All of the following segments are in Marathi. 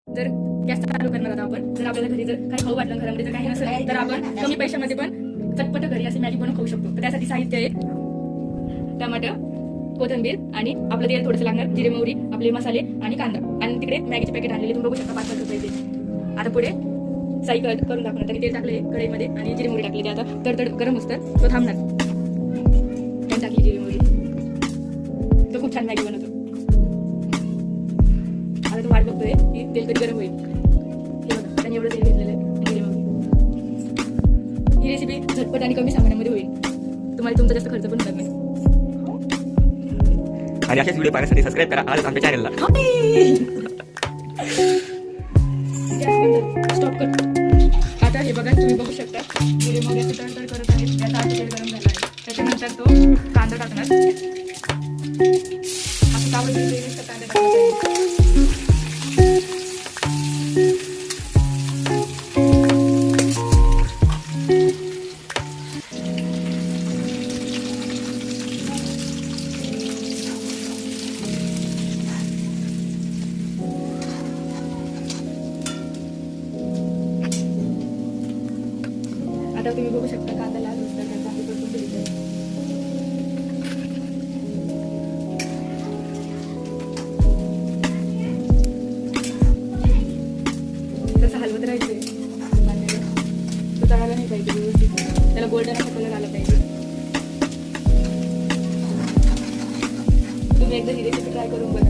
जर गॅस चालू करणार आता आपण, जर आपल्याला घरी जर काही खाऊ वाटलं, घरामध्ये जर काही नसेल तर आपण कमी पैशामध्ये पण चटपट घरी अशी मॅगी बनवून खाऊ शकतो. तर त्यासाठी साहित्य आहे टमाटर, कोथिंबीर आणि आपलं तेल थोडंसं लागणार, जिरे मोहरी, आपले मसाले आणि कांदा, आणि तिकडे मॅगीचे पॅकेट आणलेले तुम्ही बघू शकता 5-5 रुपयाचे. आता पुढे साई करून दाखवणार. त्यांनी तेल टाकले कढईमध्ये आणि जिरे मोहरी टाकले. ते आता तडतड गरम होतं तो थांबणार. त्याने टाकली जिरे मोहरी. तो खूप छान मॅगी बनवतो. आता तो वाट बघतोय की तेल कधी गरम होईल. हे बघा त्याने एवढं तेल घेतलेलं आहे. जिरे मोहरी. ही रेसिपी झटपट आणि कमी सामानामध्ये होईल. तुम्हाला तुमचा जास्त खर्च पण होणार नाही. आणि अशाच व्हिडिओ पाहण्यासाठी सबस्क्राईब करा आजच आमच्या चॅनलला. स्टॉप कर. आता हे बघा तुम्ही बघू शकता जिरे मोहरी तडतड करत आहे. त्याचा आता तेल गरम झाला आहे. त्याच्यानंतर तो कांदा टाकणार. असं कावड कांदा टाकणार. आता तुम्ही बघू शकता कांदा लाल होता त्याचा आधी परतून घ्यायचा. तसं हलवत राहायचे. तो तळायला नाही पाहिजे व्यवस्थित. त्याला गोल्डन असा कलर आला पाहिजे. तुम्ही एकदा ही रेसिपी ट्राय करून बघा.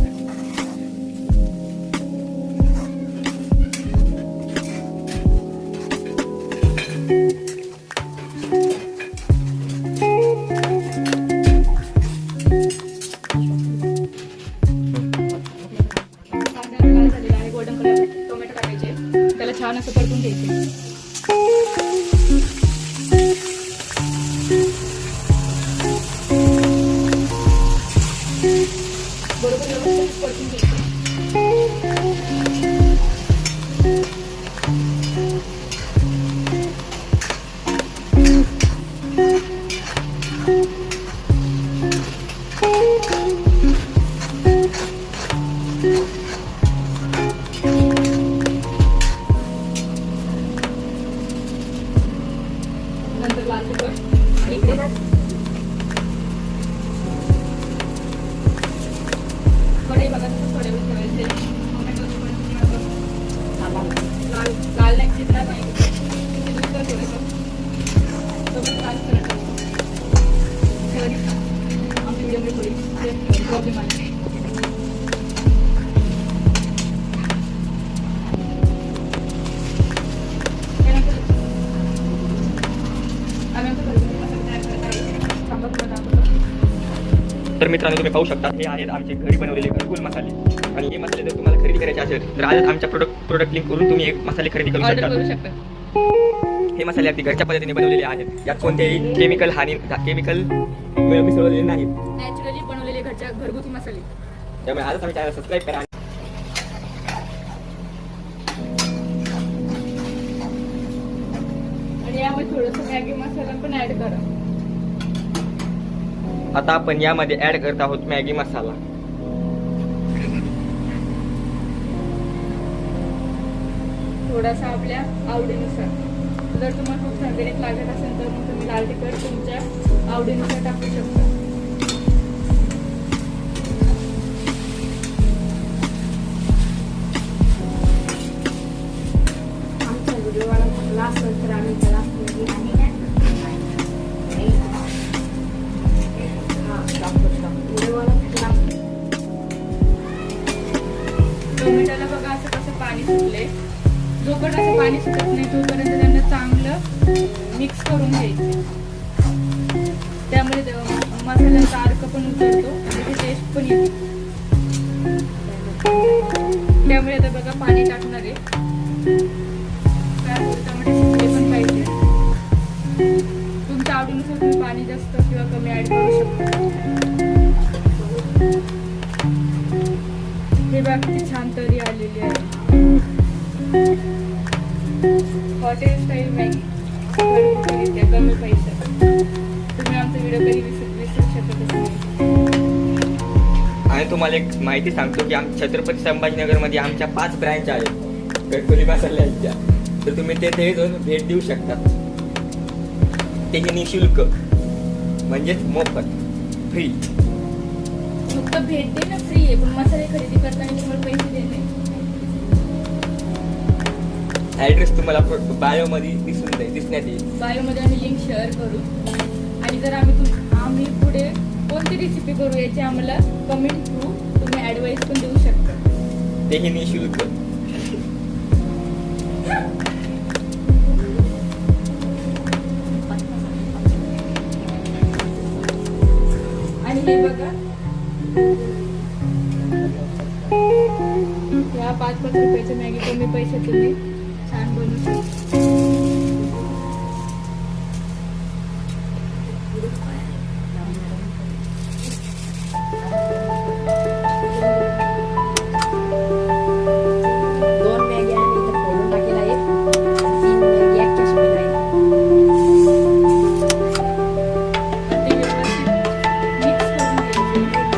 गोल्डन कलर टोमॅटो टाकायचे. त्याला छान असं परतून घ्यायचे. बरोबर व्यवस्थित परतून घ्यायचे. नंतर लाल तिखट आणि इकडे कढई बघा तसं कढईवर ठेवायचे. टोमॅटो लाल लाल नाही चितला नाही थोडंसं लाल करत आमची व्हिडिओ थोडी प्रॉब्लेम आहे. तर मित्रांनो तुम्ही पाहू शकता हे आहेत आमचे घरी बनवलेले घरकुल मसाले. आणि हे मसाले जर तुम्हाला खरेदी करायचे असेल तर आजच आमच्या प्रोडक्ट लिंक करून तुम्ही एक मसाले खरेदी करू ऑर्डर करू शकता. शकता. हे मसाले अगदी घरच्या पद्धतीने बनवलेले आहेत. यात कोणतेही केमिकल मिसळलेले नाहीत. नॅचरली बनवलेले घरच्या घरगुती मसाले. त्यामुळे आजच आम्ही चॅनल सबस्क्राईब करा. आणि यामध्ये थोडंसं मॅगी मसाला पण ऍड करा. आता आपण यामध्ये ऍड करत आहोत मॅगी मसाला. थोडासा आपल्या आवडीनुसार. जर तुम्हाला खूप झणझणीत लागत असेल तर मग तुम्ही लाल तिखट तुमच्या आवडीनुसार टाकू शकता. आमच्या व्हिडिओला लास्ट तर आम्ही त्याला टोमॅटोला बघा असं कसं पाणी सुटले. जोपर्यंत असं पाणी सुटत नाही तोपर्यंत त्यांना चांगलं मिक्स करून घ्यायचे. त्यामुळे मसाल्याचा अर्क पण उतरतो आणि त्याची टेस्ट पण येते. त्यामुळे आता बघा पाणी टाकणार आहे. टमाटे सुकले पण पाहिजे. तुमच्या आवडीनुसार तुम्ही पाणी जास्त किंवा कमी ऍड करू शकता. हे बघा किती छान तरी आलेली आहे. हॉटेल स्टाईल मॅगी कमी पैशात. तुम्ही आमचा व्हिडिओ कधी विसरू शकतच नाही. आणि तुम्हाला एक माहिती सांगतो की छत्रपती संभाजीनगरमध्ये आमच्या 5 ब्रँच आहेत. घरकुली मसाल्यांच्या, तर तुम्ही तेथे जाऊन भेट देऊ शकता. तेही निशुल्क, म्हणजेच मोफत, फ्री. फक्त भेट देणं फ्री आहे, पण मसाले खरेदी करताना तुम्हाला पैसे देणे. ऍड्रेस तुम्हाला बायो मध्ये दिसण्यात येईल. बायोमध्ये आम्ही लिंक शेअर करू. आणि जर आम्ही पुढे कोणती रेसिपी करू याची आम्हाला कमेंट थ्रू तुम्ही ॲडवाईस पण देऊ शकता. तेही निशुल्क. आणि हे बघा, या 5-5 रुपयाच्या मॅगी कमी पैसे तुम्ही छान बनवू शकता. दोन मॅगी आणि इथं फोडून टाकेला आहे. 3 मॅगी एकच्या शिवाय आहे. ते व्यवस्थित मिक्स करून घ्यायचे.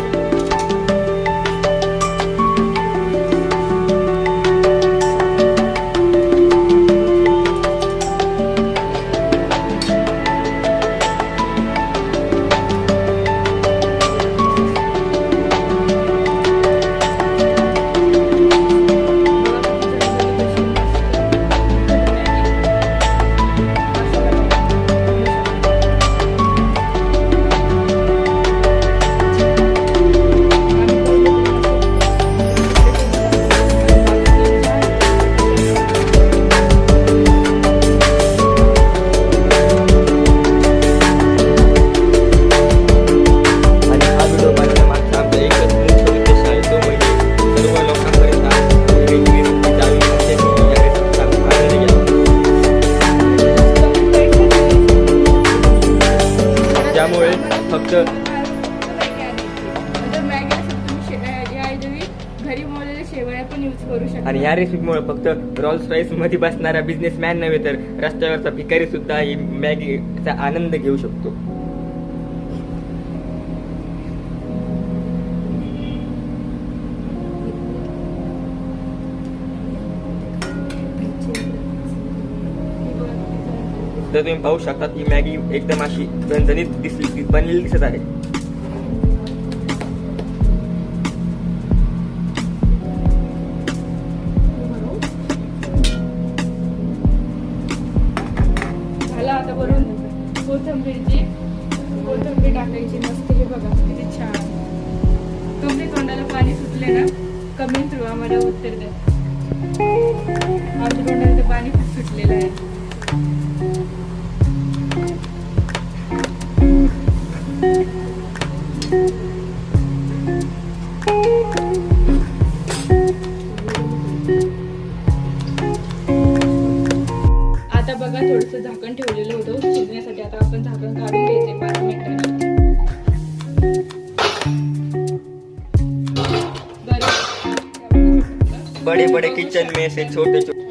आणि हा व्हिडिओ बनवण्यामागचा आमचा एकच मुख्य उद्देश आहे, तो म्हणजे सर्व लोकांपर्यंत वेगवेगळी रेसिपी जावी आणि त्यांनी या रेसिपीचा आनंद घ्यावा. त्यामुळे फक्त मॅगी असेल तुम्ही याऐवजी घरी बनवलेल्या शेवया पण यूज करू शकता. आणि या रेसिपीमुळे फक्त रॉल्स रॉईस मध्ये बसणारा बिझनेसमॅन नव्हे तर रस्त्यावरचा भिकारी सुद्धा ही मॅगीचा आनंद घेऊ शकतो. तर तुम्ही पाहू शकता ही मॅगी एकदम अशी झणझणीत बनलेली दिसत आहे. झाला आता वरून कोथिंबीर टाकायची मस्त. हे बघा किती छान. कमी तोंडाला पाणी सुटले ना, कमेंट थ्रू आम्हाला उत्तर द्या. आमच्या तोंडाला ते पाणी खूप सुटलेलं आहे. आता बघा थोडंसं झाकण ठेवलेलं होतं शिजण्यासाठी. आता आपण झाकण काढून घ्यायचे 5 मिनिटांनी. बड़े बड़े किचन में से छोटे छोटे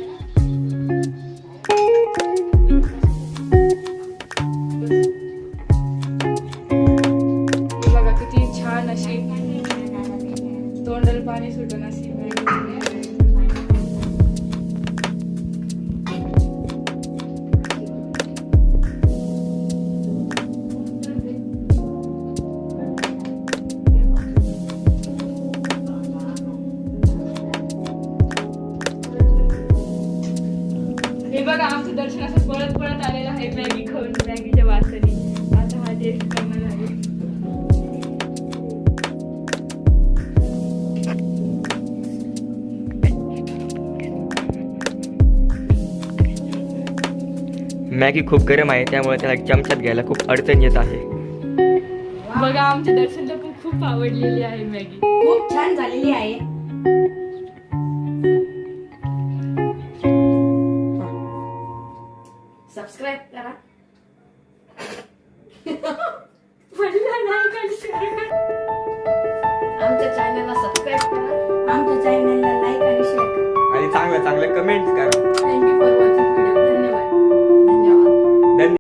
बघा किती छान अशी तोंडाला पाणी सुटून अशी हे बघा आमचं दर्शन असं पळत पळत आलेलं आहे मॅगी खाऊन, मॅगीच्या वासाने. आता हा टेस्ट करणार आहे. मॅगी खूप गरम आहे त्यामुळे त्याला चमच्यात घ्यायला खूप अडचण येत आहे. बघा आमच्या दर्शनला पण खूप आवडलेली आहे मॅगी. खूप छान झालेली आहे. सबस्क्राईब करा. आमच्या चॅनलला सबस्क्राईब करा. आमच्या चॅनलला लाईक आणि शेअर करा. आणि चांगलं कमेंट करा.